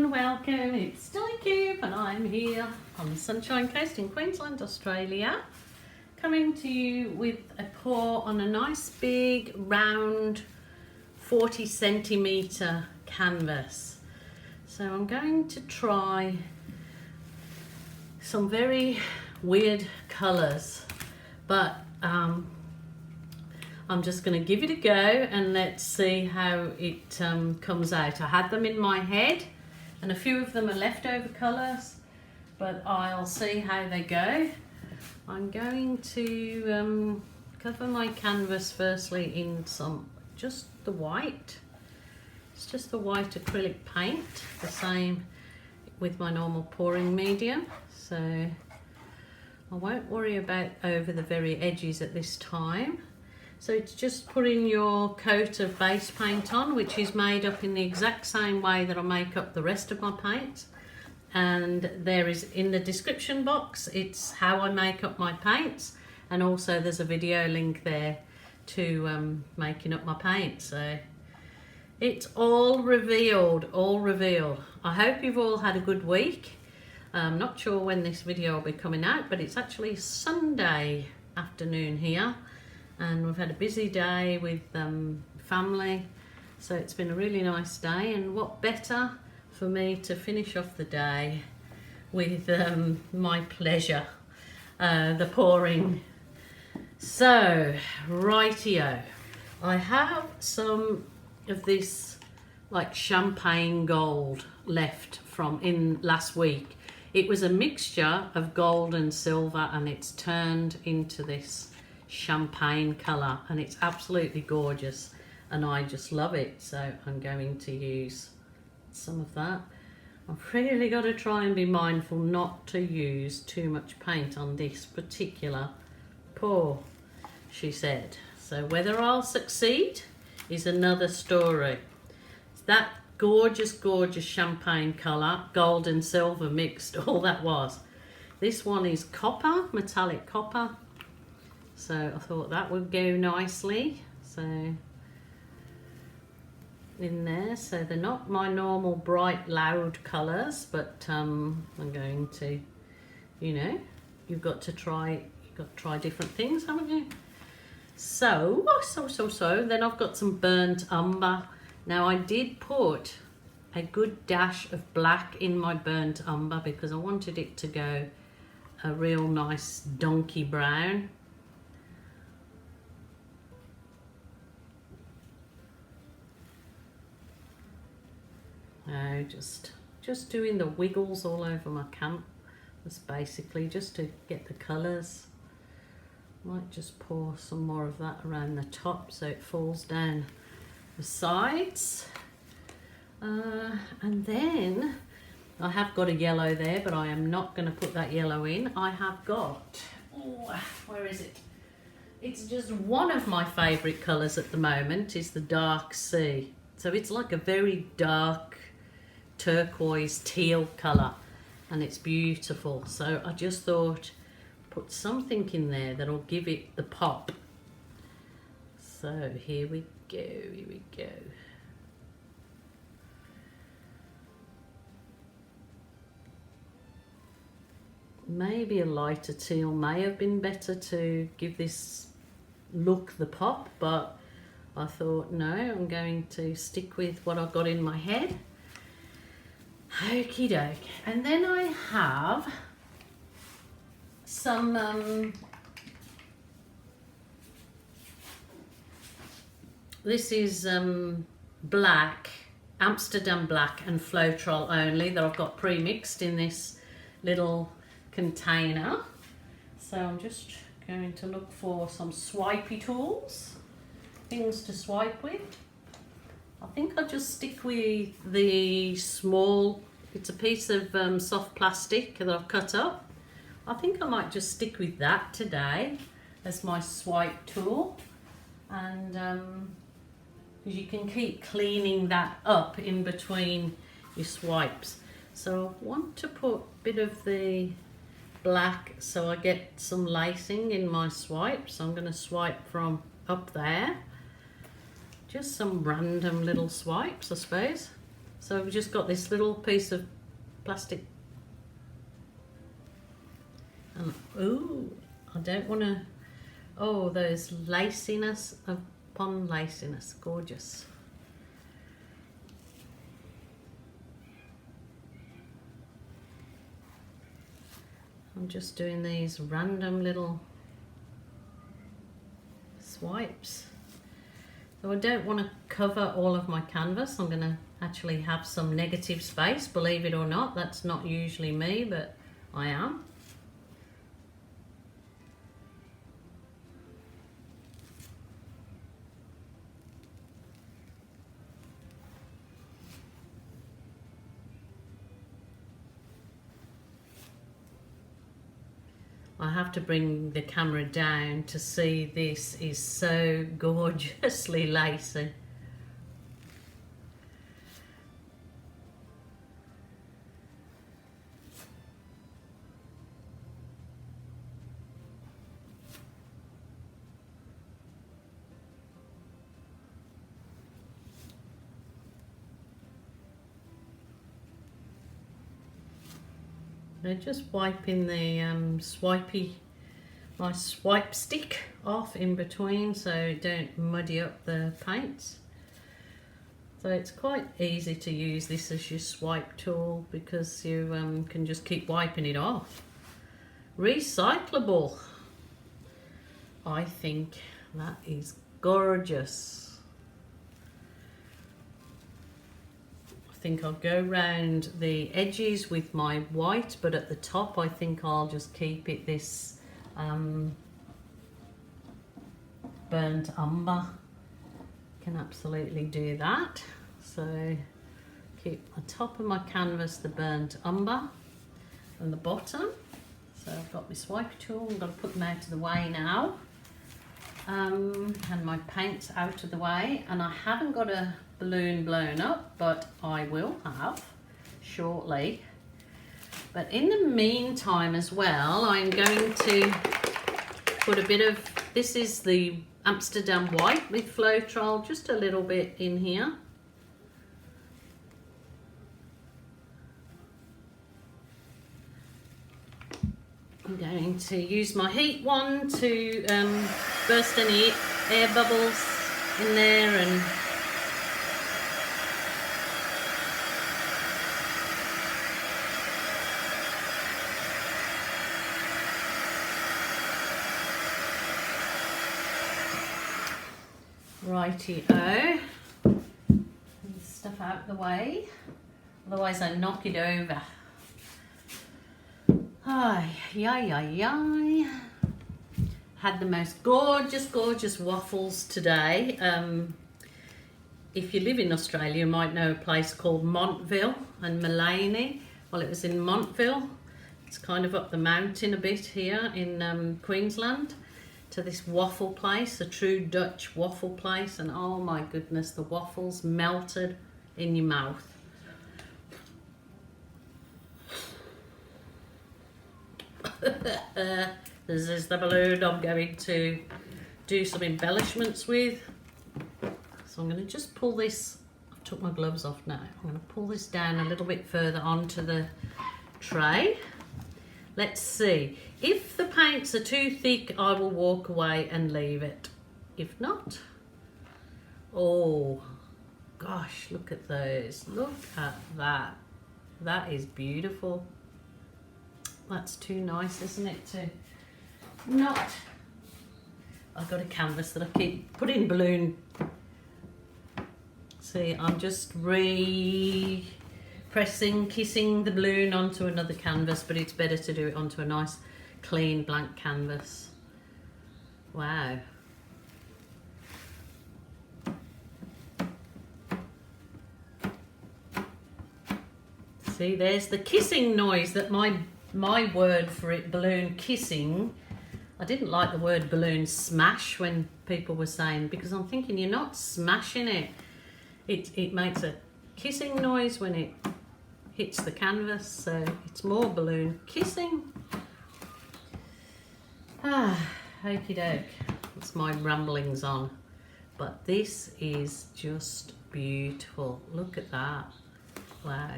everyone, welcome. It's Decor and I'm here on the Sunshine Coast in Queensland, Australia, coming to you with a pour on a nice big round 40 centimetre canvas. So I'm going to try some very weird colours, but I'm just going to give it a go and let's see how it comes out. I had them in my head and a few of them are leftover colours, but I'll see how they go. I'm going to cover my canvas firstly in just the white. It's just the white acrylic paint, the same with my normal pouring medium. So I won't worry about over the very edges at this time. So it's just putting your coat of base paint on, which is made up in the exact same way that I make up the rest of my paints. And there is in the description box, it's how I make up my paints. And also there's a video link there to making up my paint. So it's all revealed, all revealed. I hope you've all had a good week. I'm not sure when this video will be coming out, but it's actually Sunday afternoon here. And we've had a busy day with family, so it's been a really nice day, and what better for me to finish off the day with my pleasure, the pouring. So rightio, I have some of this like champagne gold left from in last week. It was a mixture of gold and silver and it's turned into this champagne colour and it's absolutely gorgeous and I just love it, so I'm going to use some of that. I've really got to try and be mindful not to use too much paint on this particular pour, she said. So whether I'll succeed is another story. That gorgeous champagne colour, gold and silver mixed, all that was. This one is copper, metallic copper. So I thought that would go nicely. So in there, so they're not my normal bright loud colours, but I'm going to, you know, you've got to try different things, haven't you? So then I've got some burnt umber. Now I did put a good dash of black in my burnt umber because I wanted it to go a real nice donkey brown. No, just doing the wiggles all over my canvas basically, just to get the colours. Might just pour some more of that around the top so it falls down the sides. And then I have got a yellow there, but I am not going to put that yellow in. I have got, oh, where is it? It's just one of my favourite colours at the moment is the dark sea. So it's like a very dark turquoise teal colour and it's beautiful. So I just thought put something in there that'll give it the pop. So here we go. Maybe a lighter teal may have been better to give this look the pop, but I thought no, I'm going to stick with what I've got in my head. Okie doke. And then I have some this is black, Amsterdam black and Floetrol only that I've got pre-mixed in this little container. So I'm just going to look for some swipey tools, things to swipe with. I think I'll just stick with the small, it's a piece of soft plastic that I've cut up. I think I might just stick with that today as my swipe tool, and because you can keep cleaning that up in between your swipes. So I want to put a bit of the black so I get some lacing in my swipe. So I'm going to swipe from up there. Just some random little swipes, I suppose. So we've just got this little piece of plastic. And ooh, I don't want to, oh, there's laciness upon laciness, gorgeous. I'm just doing these random little swipes. So I don't want to cover all of my canvas. I'm going to actually have some negative space, believe it or not. That's not usually me, but I am. I have to bring the camera down to see this is so gorgeously lacy. They're just wiping the my swipe stick off in between so it don't muddy up the paints. So it's quite easy to use this as your swipe tool because you can just keep wiping it off. Recyclable. I think that is gorgeous. I think I'll go round the edges with my white, but at the top I think I'll just keep it this burnt umber. Can absolutely do that. So keep the top of my canvas the burnt umber and the bottom. So I've got my swipe tool, I'm going to put them out of the way now. And my paints out of the way, and I haven't got a balloon blown up, but I will have shortly. But in the meantime as well, I'm going to put a bit of, this is the Amsterdam white with Floetrol, just a little bit in here. I'm going to use my heat wand to burst any air bubbles in there and righty-o. Stuff out the way, otherwise I knock it over. Ay, yay. Had the most gorgeous waffles today. If you live in Australia, you might know a place called Montville and Mullaney. Well, it was in Montville. It's kind of up the mountain a bit here in Queensland, to this waffle place, a true Dutch waffle place, and oh my goodness, the waffles melted in your mouth. This is the balloon I'm going to do some embellishments with. So I'm going to just pull this, I've took my gloves off now, I'm going to pull this down a little bit further onto the tray. Let's see, if the paints are too thick I will walk away and leave it. If not, oh gosh, look at those, look at that, that is beautiful. That's too nice, isn't it, to not, I've got a canvas that I keep putting balloon. See, I'm just pressing, kissing the balloon onto another canvas, but it's better to do it onto a nice clean blank canvas. Wow. See, there's the kissing noise that my word for it, balloon kissing. I didn't like the word balloon smash when people were saying, because I'm thinking you're not smashing it. It makes a kissing noise when it hits the canvas, so it's more balloon kissing. Okie doke, that's my ramblings on. But this is just beautiful, look at that. Wow.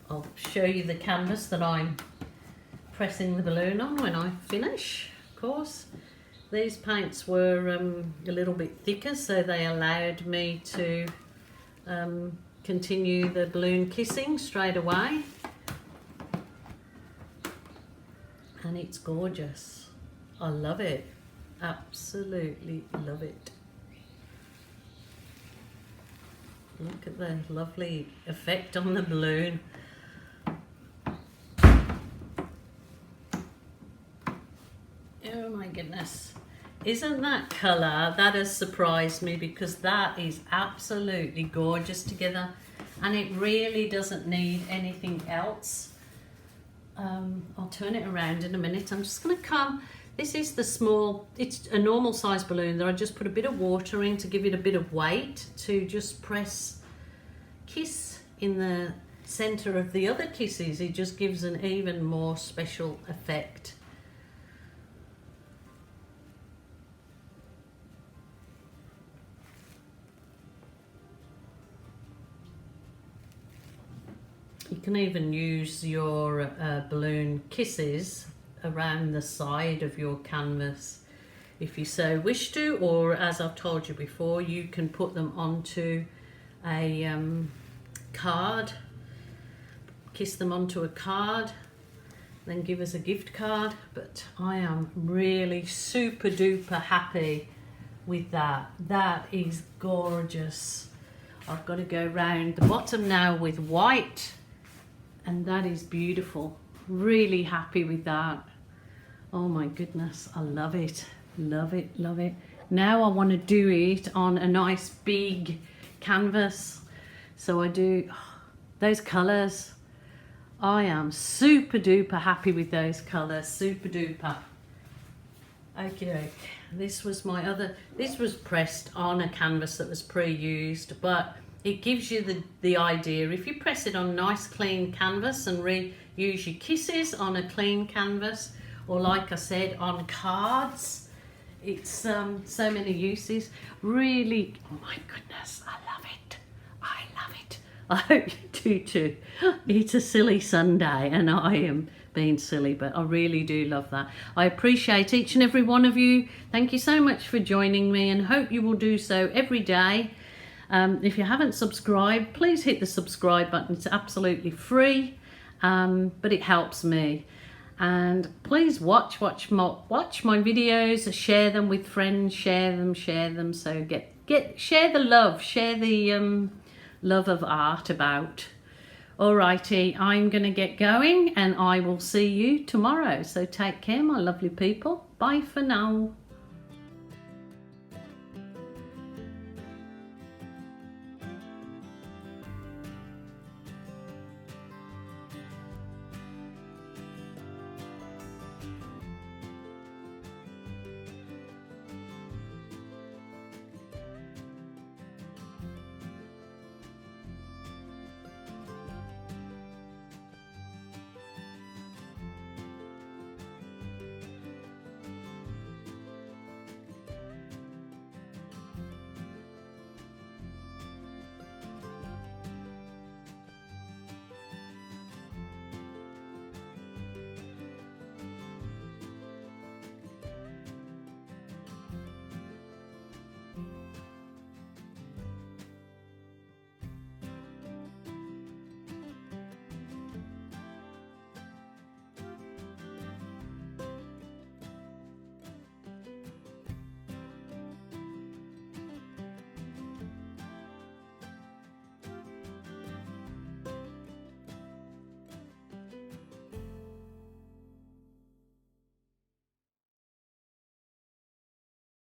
I'll show you the canvas that I'm pressing the balloon on when I finish, of course. These paints were a little bit thicker, so they allowed me to continue the balloon kissing straight away. And it's gorgeous. I love it. Absolutely love it. Look at the lovely effect on the balloon. Oh my goodness. Isn't that colour? That has surprised me, because that is absolutely gorgeous together, and it really doesn't need anything else. I'll turn it around in a minute. I'm just going to come. This is the small, it's a normal size balloon that I just put a bit of water in to give it a bit of weight, to just kiss in the centre of the other kisses. It just gives an even more special effect. You can even use your balloon kisses around the side of your canvas if you so wish to, or as I've told you before, you can put them onto a card, kiss them onto a card, then give us a gift card. But I am really super duper happy with that. That is gorgeous. I've got to go round the bottom now with white, and that is beautiful. Really happy with that. Oh my goodness, I love it. Love it, love it. Now I want to do it on a nice big canvas. So I do those colours. I am super duper happy with those colours, super duper. Okay, this was my other, this was pressed on a canvas that was pre-used, but it gives you the idea. If you press it on nice clean canvas and reuse your kisses on a clean canvas, or like I said, on cards, it's so many uses. Really, oh my goodness, I love it. I love it. I hope you do too. It's a silly Sunday and I am being silly, but I really do love that. I appreciate each and every one of you. Thank you so much for joining me, and hope you will do so every day. If you haven't subscribed, please hit the subscribe button. It's absolutely free, but it helps me. And please watch my videos, share them with friends, share them. So share the love, share the love of art about. Alrighty, I'm gonna get going, and I will see you tomorrow. So take care, my lovely people. Bye for now.